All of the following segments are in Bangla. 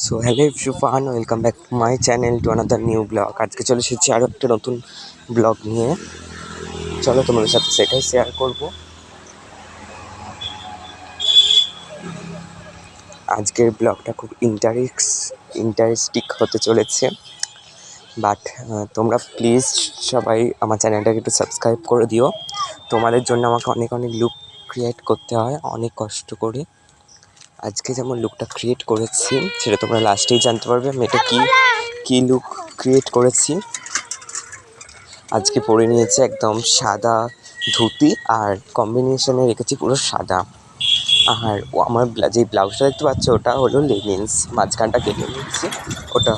So hello everyone, welcome back to my channel to another new blog. আজকে চলে এসেছি আরও একটা নতুন ব্লগ নিয়ে। চলো তোমাদের সাথে সেটাই শেয়ার করব। আজকের ব্লগটা খুব ইন্টারেস্টিং হতে চলেছে। বাট তোমরা প্লিজ সবাই আমার চ্যানেলটাকে একটু সাবস্ক্রাইব করে দিও। তোমাদের জন্য আমাকে অনেক অনেক লুক ক্রিয়েট করতে হয়, অনেক কষ্ট করে। আজকে যেমন লুকটা ক্রিয়েট করেছি সেটা তোমরা লাস্টেই জানতে পারবে আমি এটা কী লুক ক্রিয়েট করেছি। আজকে পরে নিয়েছে একদম সাদা ধুতি আর কম্বিনেশনে রেখেছি পুরো সাদা। আর আমার যে ব্লাউজটা দেখতে পাচ্ছ ওটা হলো লেগিংস, মাঝখানটা কেটে নিচ্ছি, ওটা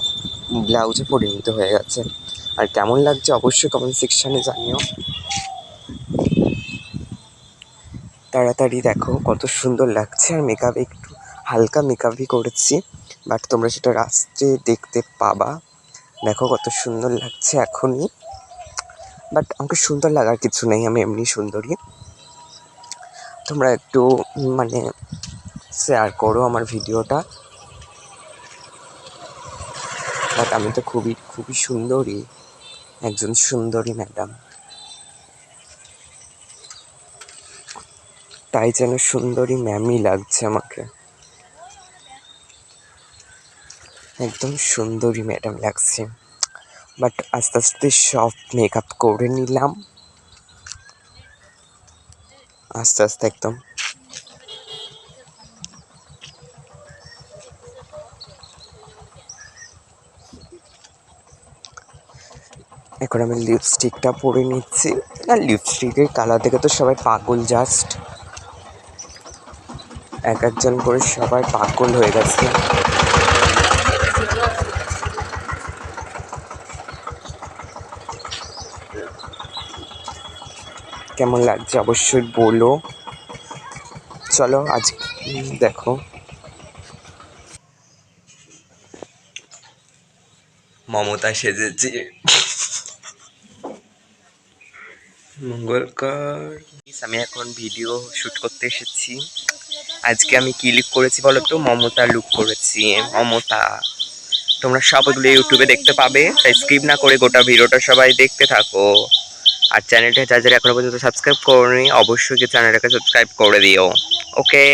ব্লাউজে পরিণত হয়ে গেছে। আর কেমন লাগছে অবশ্যই কমেন্ট সেকশানে জানিও। তাড়াতাড়ি দেখো কত সুন্দর লাগছে। আর মেকআপ একটু হালকা মেকআপই করেছি, বাট তোমরা সেটা রাস্তে দেখতে পাবা। দেখো কত সুন্দর লাগছে এখনই, বাট আমাকে সুন্দর লাগার কিছু নেই, আমি এমনি সুন্দরী। তোমরা একটু শেয়ার করো আমার ভিডিওটা। বাট আমি তো খুবই সুন্দরী, একজন সুন্দরী ম্যাডাম, তাই যেন সুন্দরী ম্যামই লাগছে আমাকে, একদম সুন্দরী ম্যাডাম লাগছে। বাট আস্তে আস্তে সব মেকআপ করে নিলাম, আস্তে আস্তে একদম। এখন আমি লিপস্টিকটা পরে নিচ্ছি। আর লিপস্টিকের কালার দেখে তো সবাই পাগল, জাস্ট এক একজন করে সবাই পাগল হয়ে গেছে। কেমন লাগছে অবশ্যই বলো। চলো আজ দেখো মমতা সেজেছি মঙ্গলকর। আমি এখন ভিডিও শ্যুট করতে এসেছি। আজকে আমি কি লুক করেছি বলো তো? মমতা লুক করেছি, মমতা। তোমরা সব ওগুলো ইউটিউবে দেখতে পাবে, তাই স্কিপ না করে গোটা ভিডিওটা সবাই দেখতে থাকো। আর চ্যানেলটা যারা যারা এখনো পর্যন্ত সাবস্ক্রাইব করোনি অবশ্যই চ্যানেলটাকে সাবস্ক্রাইব করে দিও। ওকে।